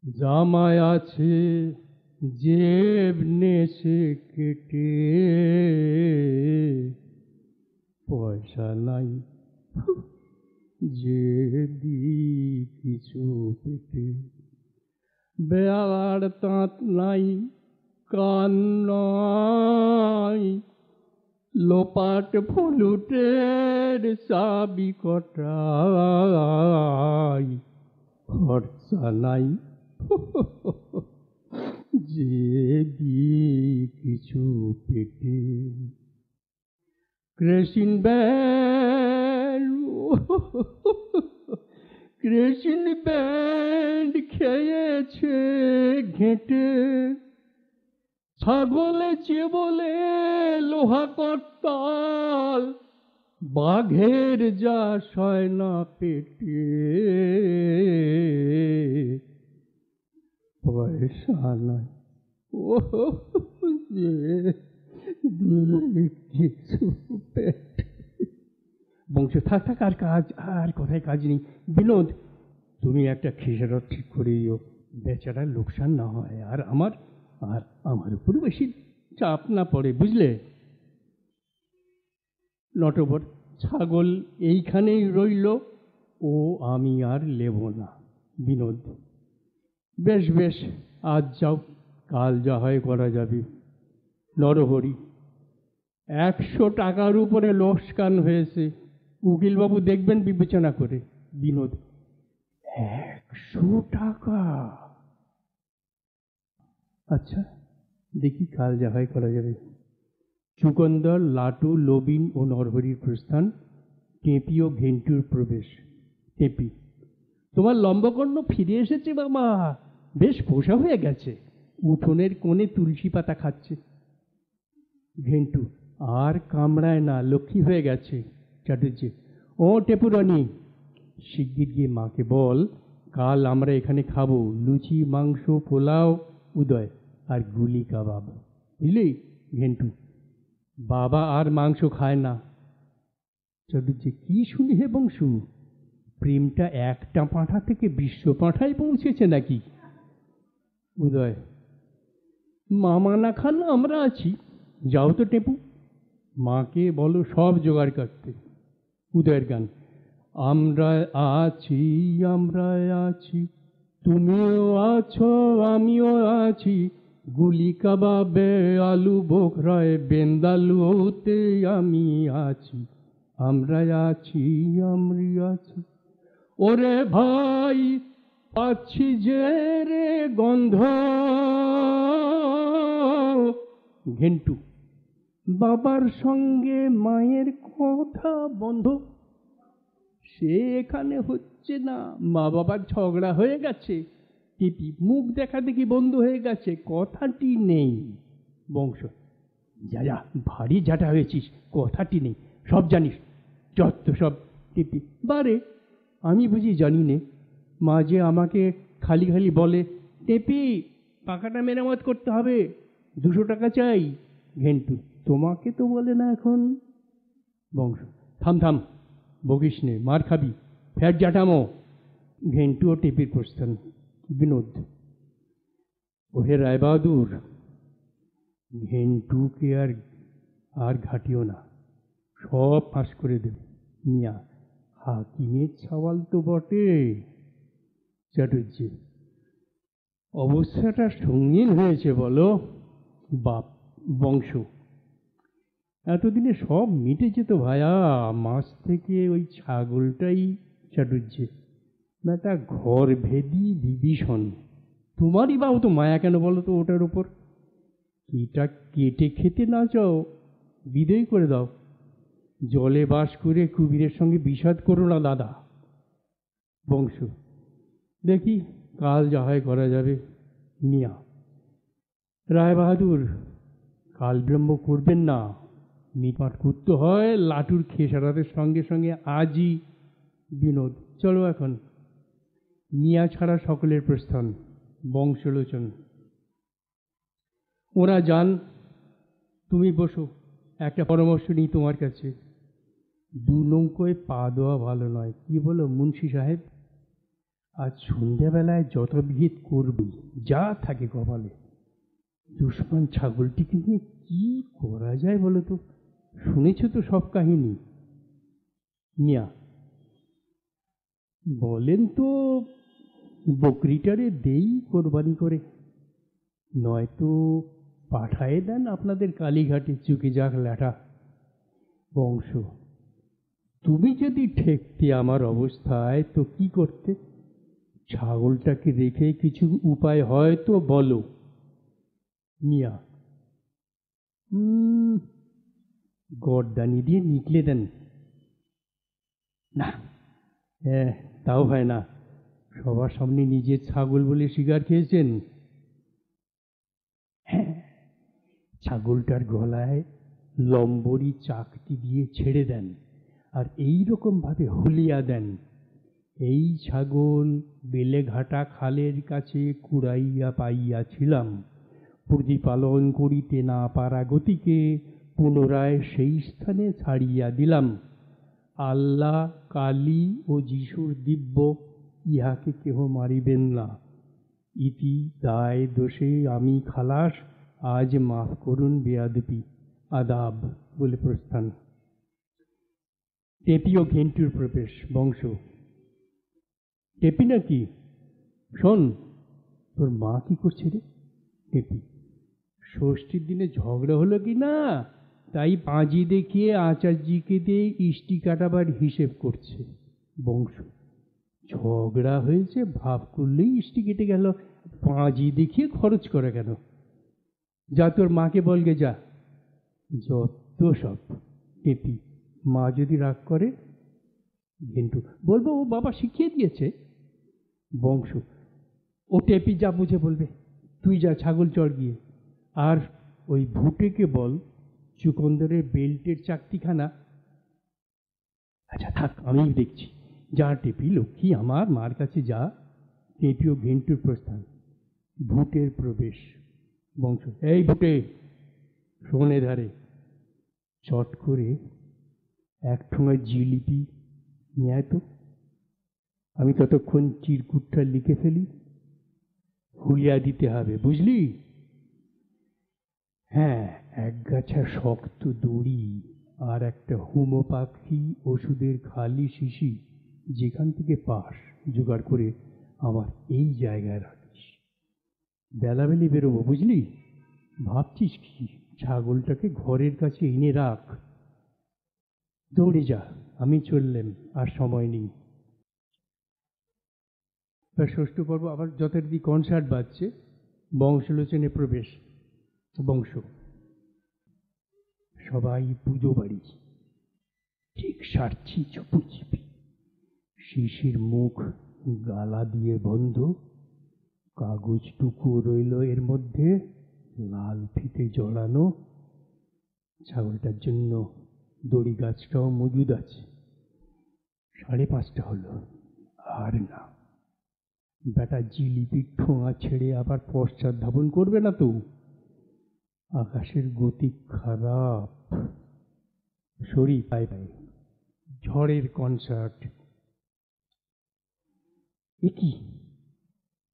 জামাই আছে জেব নেছে কেটে, পয়সা নাই যে দি কিছু পেটে, বেয়ার তাঁত নাই কান নাই, লোপাট ফলুটের চাবি কটাই, খরচা নাই যে দি কিছু পেটে। ক্রেসিন ব্যান্ড, ক্রেসিন ব্যান্ড খেয়েছে ঘেঁটে, ছাগলে চেবলে লোহা করতাল, বাঘের যা সয় না পেটে, পয়সা নাই ও যে কিছু পেটে। বংশ থাক থাক, আর কাজ আর কোথায় কাজ নেই। বিনোদ, তুমি একটা খেসারত ঠিক করে দিও, বেচারার লোকসান না হয়, আর আমার উপর বেশি চাপ না পড়ে, বুঝলে? নটবর ছাগল এইখানেই রইল, ও আমি আর নেব না। বিনোদ বেশ বেশ, আজ যাও, কাল যা হয় করা যাবে। নরহরি 100 টাকার উপরে লোকসান হয়েছে, উকিলবাবু দেখবেন বিবেচনা করে। বিনোদ 100 টাকা? আচ্ছা দেখি কাল যা হয় করা যাবে। চুকন্দর, লাটু, লবিন ও নরহরির প্রস্থান, টেপি ও ঘেন্টুর প্রবেশ। টেপি, তোমার লম্বকর্ণ ফিরে এসেছে বাবা, বেশ পোষা হয়ে গেছে, উঠোনের কোণে তুলসী পাতা খাচ্ছে। ঘেন্টু, আর কামড়ায় না, লক্ষ্মী হয়ে গেছে। চাটুর্যে, ও টেপুরানি, শিগগির গিয়ে মাকে বল কাল আমরা এখানে খাবো লুচি, মাংস, পোলাও, উদয় আর গুলি কাবাব, বুঝলি? ঘেন্টু, বাবা আর মাংস খায় না। চাটুর্যে, কি শুনি হে বংশু, প্রেমটা একটা পাঁঠা থেকে বিশ্ব পাঁঠায় পৌঁছেছে নাকি? উদয়, মামা না খান আমরা আছি, যাও তো টেপু, মাকে বলো সব জোগাড় করতে। উদয়ের গান, আমরা আছি, আমরা আছি, তুমিও আছো আমিও আছি, গুলি কাবাবে আলু বোখরায় বেন্দালুতে আমি আছি, আমরা আছি, আমি আছি। ওরে ভাই পাচ্ছি যে রে গন্ধ। ঘেন্টু, বাবার সঙ্গে মায়ের কথা বন্ধ, সে এখানে হচ্ছে না, মা বাবার ঝগড়া হয়ে গেছে। টিপি, মুখ দেখা দেখি বন্ধ হয়ে গেছে, কথাটি নেই। বংশ, যা যা, ভারী ঝাঁটা হয়েছিস, কথাটি নেই, সব জানিস, যত সব টিপি। বারে, আমি বুঝি জানি নে? মাঝে আমাকে খালি খালি বলে, টেপি পাখাটা মেরামত করতে হবে, 200 টাকা চাই। ঘেন্টু, তোমাকে তো বলে না এখন। বংশ, থাম থাম, বকিস নে, মার খাবি, ফ্যাট জাটামো। ঘেন্টু ও টেপির প্রস্থান। বিনোদ, ওহে রায়বাহাদুর, ঘেন্টুকে আর ঘাটিও না, সব ফাঁস করে দেবে। মিয়া, হাকিমের ছাওয়াল তো বটে। চ্যাটার্জি, অবস্থাটা সঙ্গীন হয়েছে বলো। বাপ। বংশ, এতদিনে সব মিটে যেত ভায়া, মাছ থেকে ওই ছাগলটাই। চ্যাটার্জি, বেটা ঘর ভেদি বিভীষণ, তোমারই বা তো মায়া কেন বলো তো ওটার ওপর? এটা কেটে খেতে না চাও, বিদেয় করে দাও। জলে বাস করে কুবিরের সঙ্গে বিষাদ করো না দাদা। বংশ, দেখি কাল যা হয় করা যাবে। মিয়া, রায়বাহাদুর, কাল বিলম্ব করবেন না, মিটমাট করতে হয় লাটুর খেসারাতের সঙ্গে সঙ্গে আজই। বিনোদ, চলো এখন। মিয়া ছাড়া সকলের প্রস্থান। বংশলোচন, ওরা যান, তুমি বসো, একটা পরামর্শ নিই তোমার কাছে। 2 নৌকোয় পা দেওয়া ভালো নয়, কি বলো মুন্সি সাহেব? আজ সন্ধ্যাবেলায় যত বিহিত করবি, যা থাকে কপালে। দুশ্মন ছাগলটিকে নিয়ে কি করা যায় বলো তো? শুনেছ তো সব কাহিনী। মিয়া, বলেন তো বকরিটারে দেই কোরবানি করে, নয়তো পাঠায়ে দেন আপনাদের কালীঘাটে, চুকে যাক ল্যাঠা। বংশ, তুমি যদি ঠেকতে আমার অবস্থায় তো কি করতে? ছাগলটাকে রেখে কিছু উপায় হয় তো বলো। মিয়া, গরদানি দিয়ে নিকলে দেন। না, হ্যাঁ, তাও হয় না। সবার সামনে নিজের ছাগল বলে শিকার খেয়েছেন। হ্যাঁ, ছাগলটার গলায় লম্বরি চাকতি দিয়ে ছেড়ে দেন, আর এই রকম ভাবে হুলিয়া দেন, এই ছাগল বেলেঘাটা খালের কাছে কুড়াইয়া পাইয়াছিলাম, প্রতিপালন করিতে না পারা গতিকে পুনরায় সেই স্থানে ছাড়িয়া দিলাম। আল্লাহ, কালী ও যিশুর দিব্য, ইহাকে কেহ মারিবেন না। ইতি দায় দোষে আমি খালাস, আজ মাফ করুন বেয়াদবি, আদাব বলে প্রস্থান। টেপি ও ঘেন্টুর প্রবেশ। বংশ, টেপি নাকি? শোন, তোর মা কি করছে রে? টেপি, ষষ্ঠীর দিনে ঝগড়া হলো কি না, তাই পাঁজি দেখিয়ে আচার্যকে দিয়ে ইষ্টি কাটাবার হিসেব করছে। বংশ, ঝগড়া হয়েছে ভাব করলেই ইষ্টি কেটে গেল, পাঁজি দেখিয়ে খরচ করে কেন? যা তোর মাকে বলগে যা। যত সব। টেপি, মা যদি রাগ করে? ঘেন্টু, বলবো ও বাবা শিখিয়ে দিয়েছে। বংশ, ও টেপি যা বুঝে বলবে, তুই যা ছাগল চড় গিয়ে। আর ওই ভুটেকে বল চুকন্দরের বেল্টের চাকতিখানা। আচ্ছা থাক, আমি দেখছি। যা টেপি লক্ষ্মী, আমার মার কাছে যা। টেপি ও ঘেন্টুর প্রস্থান। ভুটের প্রবেশ। বংশ, এই ভুটে, শোনে ধারে, চট করে এক ঠোঙা জিলিপি নিয়ে আয় তো, আমি ততক্ষণ চিরকুটটা লিখে ফেলি। হুলিয়া দিতে হবে, বুঝলি? হ্যাঁ, এক গাছা শক্ত দড়ি আর একটা হোমিওপ্যাথি ওষুধের খালি শিশি যেখান থেকে পাস জোগাড় করে আমার এই জায়গায় রাখিস। বেলাবেলি বেরোবো, বুঝলি? ভাবছিস কি? ছাগলটাকে ঘরের কাছে এনে রাখ। দৌড়ে যা, আমি চললাম, আর সময় নেই। ষষ্ঠ পর্ব আবার যথারীতি কনসার্ট বাজছে। বংশলোচনে প্রবেশ। বংশ, সবাই পুজো বাড়ি, ঠিক সারছি চুপি। শিশির মুখ গালা দিয়ে বন্ধ, কাগজ টুকু রইল এর মধ্যে, লাল ফিতে জড়ানো, ছাগলটার জন্য দড়ি গাছটাও মজুদ আছে। 5:30 হলো, আর না, বেটা জিলিপির ঠোঙা ছেড়ে আবার পশ্চাৎ ধাবন করবে না তো? আকাশের গতি খারাপ, শরীর পায় পায়, ঝড়ের কনসার্ট। এ কি,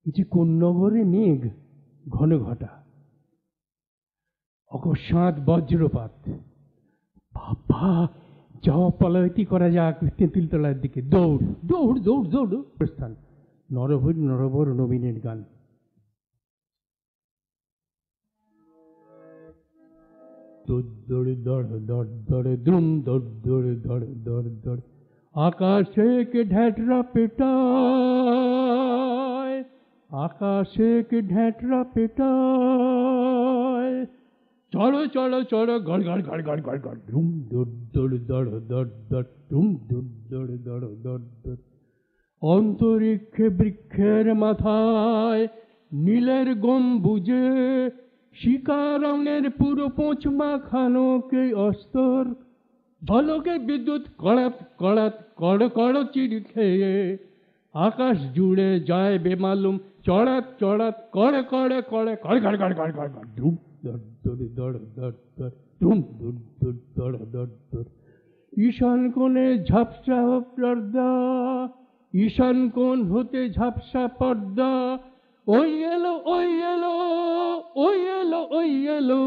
এই যে কোন নগরে মেঘ, ঘন ঘটা, অকস্মাৎ বজ্রপাত। বাবা, যাওয়া পলায়তি করা যাক তেঁতুলতলার দিকে। দৌড় দৌড় দৌড় দৌড় প্রস্থান। নরভর নরবর নবীনের গান। দৌড় দড় দড় দড় দ্রুম দৌড় দৌড় দড় দড় দড়। আকাশে কে ঢ্যাঁটরা পেটায়, আকাশে কে ঢ্যাঁটরা পেটায়। চড়ো চড়ো চড়ো, গড় গড় গড় গড় গড় গড়, ধুম দৌড় দৌড় দড় দড় দড়, ধুম দৌড় দৌড় দড় দড় দড়। অন্তরিক্ষে বৃক্ষের মাথায় নীলের গম্বুজে শিকা রঙের পুরো পোঁচ মাখানো কে অস্তর। ঝলকে বিদ্যুৎ কড়াত কড়াত কড় কড় চিড় খেয়ে আকাশ জুড়ে যায় বেমালুম চড়াত চড়াত করে করে করে কড় কড় কড় কড় কড় কড়, ধুম দড় দড় দড় দড় দড়, ধুম দড় দড় দড় দড় দড়। ঈশান কোণে ঝাপসা পর্দা, ঈশান কোণ হতে ঝাপসা পর্দা। ওই এলো ওই এলো ওই এলো ওই এলো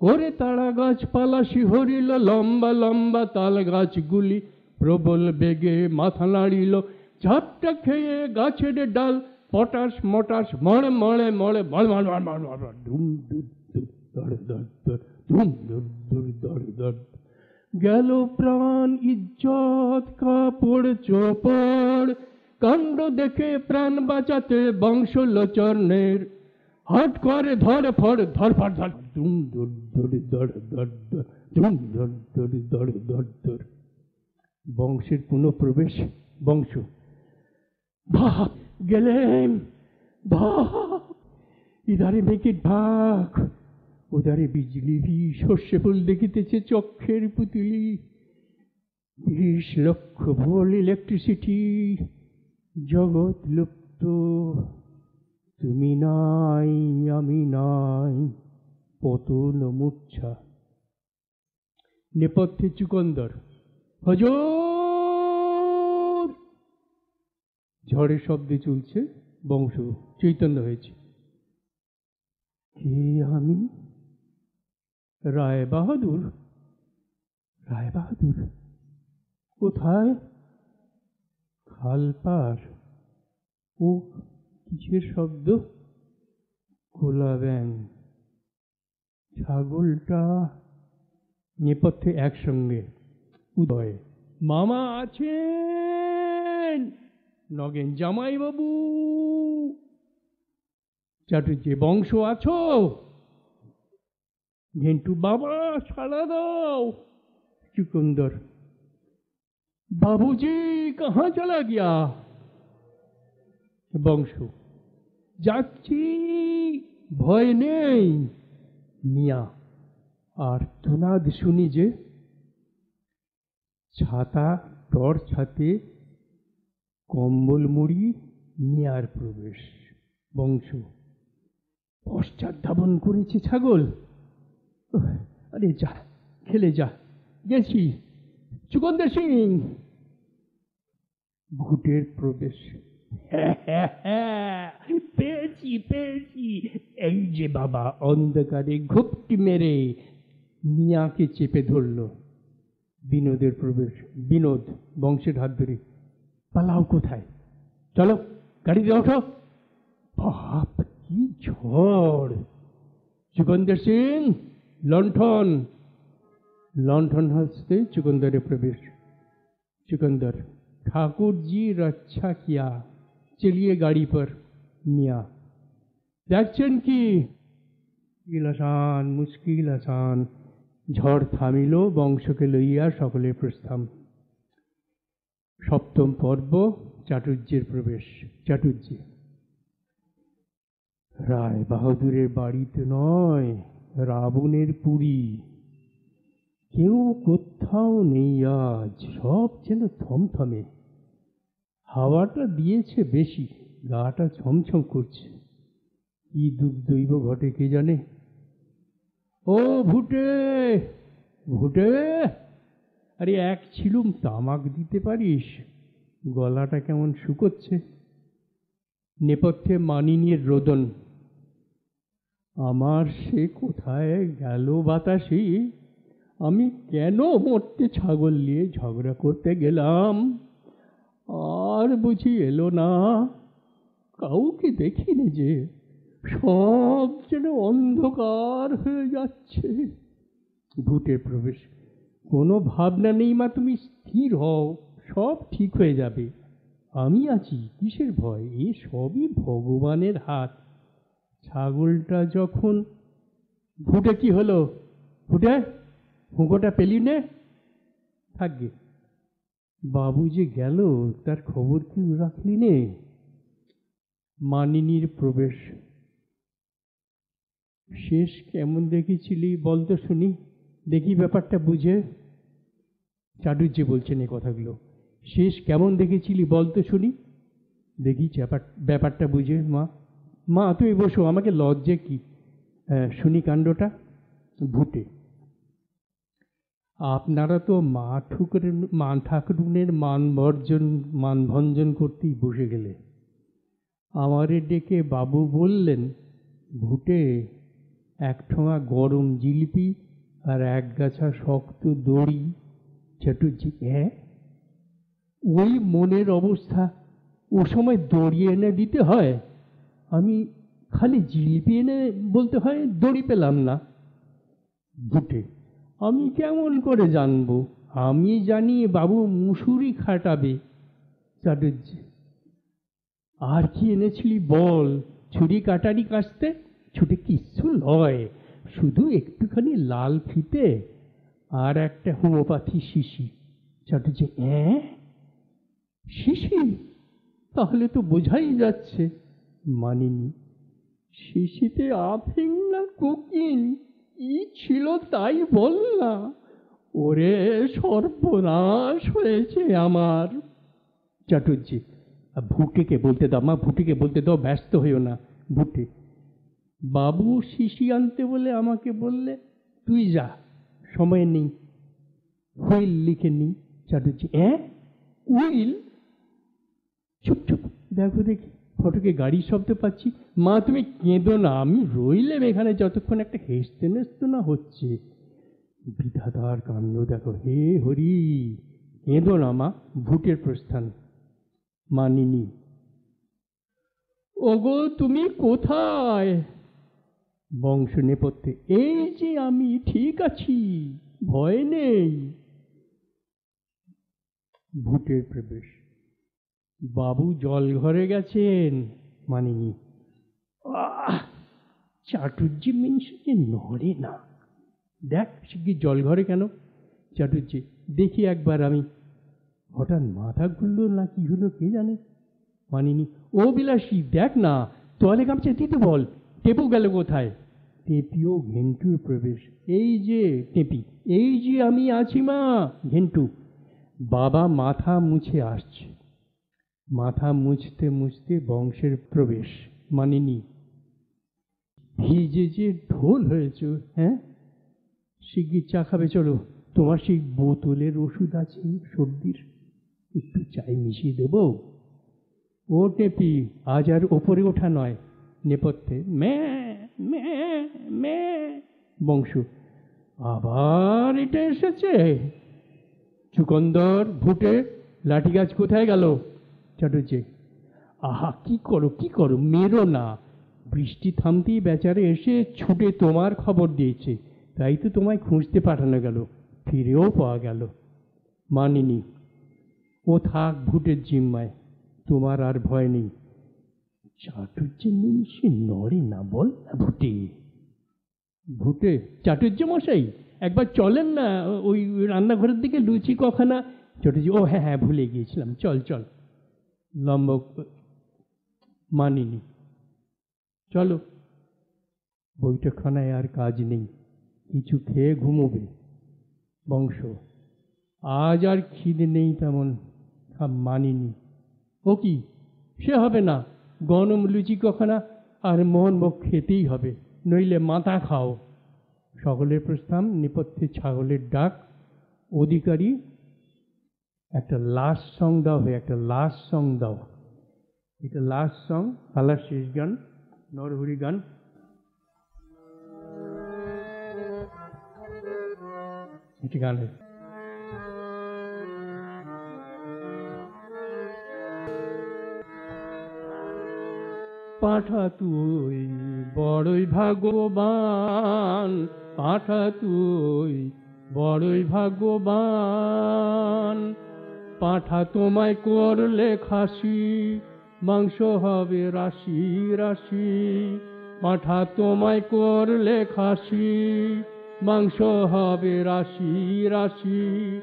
করে তারা গাছপালা শিহরিল, লম্বা লম্বা তাল গাছগুলি প্রবল বেগে মাথা নাড়িল। ঝাপটা খেয়ে গাছের ডাল পটাশ মটাশ মড়ে মড়ে মড়ে মড় মড় মড় মড় মড়, ধুম ধুম ধুম দড় দড় দড়, ধুম দড় দড় দড় দড়। গেল প্রাণ ইজ্জত কাপড় চোপড়, কাণ্ড দেখে প্রাণ বাঁচাতে বংশলোচনের হাট করে ধর ফড় ধর ফড় ধর, ধুম দড় দড় দড় দড় দড়, ধুম দড় দড় দড় দড় দড়। বংশের পুনঃপ্রবেশ। বংশ, ভাগ গেলেন, ভাগ, ইধারে মেঘের ভাগ, ওধারে বিজলি ভি, শস্যে ফুল দেখিতেছে চক্ষের পুতুলি। 20 লক্ষ ভোল্ট ইলেকট্রিসিটি, জগৎ লুপ্ত, তুমি নাই আমি নাই, পতন মূর্ছা। নেপথ্যে চুকন্দর, হজুর। ঝড়ের শব্দে চলছে, বংশ চৈতন্য হয়েছে। কে আমি? রায় বাহাদুর। রায় বাহাদুর কোথায়? খালপার। ও কিসের শব্দ? খোলা ব্যাং। ছাগলটা। নেপথ্যে একসঙ্গে উদয়, মামা আছেন? নগেন, জামাই বাবু। চাটুর্যে, বংশ আছো? ঘেন্টু, বাবা সাড়া দাও। चुकंदर, बाबूजी कहाँ चला गया? बंशु, যাচ্ছি, ভয় নেই। মিয়া, আর তোনাদ শুনি যে ছাতা, টর্চ হাতে, কম্বল মুড়ি, মিয়ার প্রবেশ। বংশ, পশ্চাৎ ধাবন করেছে ছাগল। আরে যা, খেলে যা, গেছি। চুকন্দর সিং। ভূতের প্রবেশ। পেয়েছি পেয়েছি, এই যে বাবা। অন্ধকারে ঘুপটি মেরে মিয়াকে চেপে ধরল। বিনোদের প্রবেশ। বিনোদ বংশের হাত ধরে, পালাও কোথায়? চলো গাড়িতে ওঠো। বাপ, কি ঝড়! চুকন্দর সিং, লণ্ঠন। लौंठन हंसते चुकंदर प्रवेश। चुकंदर, ठाकुर जी रक्षा किया, चलिए गाड़ी पर। मियाँ, দেখছেন কি? আসান, মুশকিল আসান। ঝড় থামিল, বংশকে লইয়া সকলের প্রস্থান। সপ্তম পর্ব, চাটুর্যের প্রবেশ। চাটুর্যে, রায় বাহাদুরের বাড়িতে নয়, রাবণের পুরী। কেউ কোথাও নেই আজ, সব যেন থমথমে। হাওয়াটা দিয়েছে বেশি, গাটা ছমছম করছে। কি দুর্দৈব ঘটে কে জানে। ও ভুটে, ভুটে, আরে এক ছিলুম তামাক দিতে পারিস? গলাটা কেমন শুকোচ্ছে। নেপথ্যে মানিনীর রোদন। আমার সে কোথায় গেল বাতাসি? আমি কেন মরতে ছাগল নিয়ে ঝগড়া করতে গেলাম? আর বুঝি এলো না? কাউকে দেখিনি যে, সব যেন অন্ধকার হয়ে যাচ্ছে। ভূতের প্রবেশ। কোনো ভাবনা নেই মা, তুমি স্থির হও, সব ঠিক হয়ে যাবে। আমি আছি, কিসের ভয়? এ সবই ভগবানের হাত। ছাগলটা যখন... ভুটে, কি হলো? ভুটে, হুঁকোটা পেলি নে? থাকবে। বাবু যে গেল, তার খবর কি রাখলি নে? মানিনীর প্রবেশ। শেষ কেমন দেখেছিলি বলতো শুনি, দেখি ব্যাপারটা বুঝে। চাটুজ্জে বলছেন এই কথাগুলো। শেষ কেমন দেখেছিলি বলতো শুনি, দেখি ব্যাপারটা বুঝে। মা, মা তুমি বসো, আমাকে লজ্জে কি, শুনি কাণ্ডটা। ভুটে, আপনারা তো মা ঠাকুরের মানভঞ্জন করতেই বসে গেলে। আমারে ডেকে বাবু বললেন, ভুটে, এক ঠোঙা গরম জিলিপি আর এক গাছা শক্ত দড়ি। চাটুজ্জে, হ্যাঁ? ওই মনের অবস্থা, ও সময় দড়ি এনে দিতে হয়, আমি খালি জিলিপি এনে বলতে হয় দড়ি পেলাম না। ভুটে, আমি কেমন করে জানবো? আমি জানি বাবু মুসুরি খাটাবে। চাটুজ্জে, আর কি এনেছিলি বল? ছুরি কাটারি কাটতে? ছুটি কিচ্ছু নয়, শুধু একটুখানি লাল ফিতে আর একটা হোমিওপ্যাথি শিশি। চাটুজ্জে, হ্যাঁ শিশি? তাহলে তো বোঝাই যাচ্ছে। মানিনি, শিশিতে আফিং না কোকিন কি ছিল তাই বল না। ওরে সর্বনাশ হয়েছে আমার। চাটুজ্জে, ভুটেকে বলতে দাও মা, ভুটেকে বলতে দাও, ব্যস্ত হইও না। ভুটে, বাবু শিশি আনতে বলে আমাকে বললে, তুই যা, সময় নেই, হুইল লিখে নি। চাটুজ্জে, উইল? চুপ চুপ, দেখো দেখি ফটকে গাড়ির শব্দ পাচ্ছি। মা তুমি কেঁদো না, আমি রইলেম এখানে যতক্ষণ একটা হেসতে নেসতে না হচ্ছে। বিধাতার কাণ্ড দেখো, হে হরি, কেঁদো না মা। ভুটের প্রস্থান। মানিনী, ওগো তুমি কোথায়? বংশ নেপথ্যে, এই যে আমি ঠিক আছি, ভয় নেই। ভূতের প্রবেশ। বাবু জল ঘরে গেছেন। মানিনী, চাটুজ্জে মিনসে নড়ে না, দেখ সে কি জল ঘরে কেন? চাটুজ্জে, দেখি একবার আমি। হঠাৎ মাথা ঘুরল না কি হলো কে জানে। মানিনী, ও বিলাসী দেখ না, তোয়ালে গামছা দিতে বল, টেপু গেল কোথায়? টেপিও ঘেন্টুর প্রবেশ। এই যে টেপি, এই যে আমি আছি মা। ঘেন্টু, বাবা মাথা মুছে আসছে। মাথা মুছতে মুছতে বংশের প্রবেশ। মানিনী, ভিজে যে ঢোল হয়েছে। হ্যাঁ, শিগগির চা খাবে চলো, তোমার সেই বোতলের ওষুধ আছে সর্দির, একটু চাই মিশিয়ে দেব। ও টেপি, আজ আর ওপরে ওঠা নয়। নেপথ্যে, ম্যা ম্যা ম্যা। বংশ, আবার এটা এসেছে? চুকন্দর, ভুটে, লাঠি গাছ কোথায় গেল? চাটুজ্জে, আহা কি করো কি করো, মেরো না। বৃষ্টি থামতেই বেচারে এসে ছুটে তোমার খবর দিয়েছে, তাই তো তোমায় খুঁজতে পাঠানো গেল, ফিরেও পাওয়া গেল। মানিনী, ও থাক ভুটের জিম্মায়, তোমার আর ভয় নেই। চাটুজ্জে নিমিষে নড়ে না, বল না ভুটে। ভুটে, চাটুজ্জে মশাই একবার চলেন না ওই রান্নাঘরের দিকে, লুচি কখানা। চাটুজ্জে, ও হ্যাঁ হ্যাঁ ভুলে গিয়েছিলাম, চল চল। লম্ব। মানিনী, চলো, বৈঠকখানায় আর কাজ নেই, কিছু খেয়ে ঘুমোবে। বংশ। আজ আর খিদে নেই তেমন, মানিনি। ও কি, সে হবে না, গরম লুচি কখানা আর মোহনভোগ খেতেই হবে, নইলে মাথা খাও। সকলের প্রস্থান, নেপথ্যে ছাগলের ডাক। অধিকারী, একটা লাস্ট সং দাও, একটা লাস্ট সং দাও। এটা লাস্ট সং, পালার শেষ গান, নরহরি গান। এটি গানের পাঁঠা তুই বড়ই ভাগ্যবান, পাঁঠা তুই বড়ই ভাগ্যবান। পাঁঠা তোমায় করলে খাসি, মাংস হবে রাশি রাশি। পাঁঠা তোমায় করলে খাসি, মাংস হবে রাশি রাশি।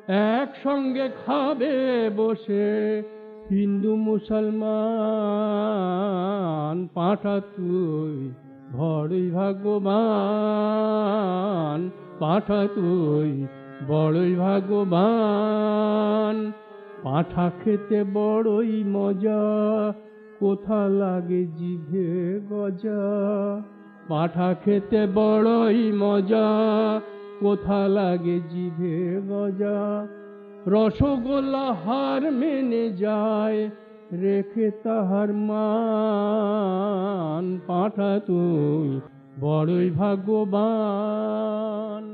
একসঙ্গে খাবে বসে হিন্দু মুসলমান। পাঁঠা তুই বড়ই ভাগ্যবান, পাঁঠা তুই বড়ই ভাগ্যবান। পাঁঠা খেতে বড়ই মজা, কোথা লাগে জিভে গজা। পাঁঠা খেতে বড়ই মজা, কোথা লাগে জিভে গজা। রসগোল্লা হার মেনে যায়, রেখে তাহার মান। পাঁঠা তুই বড়ই ভাগ্যবান।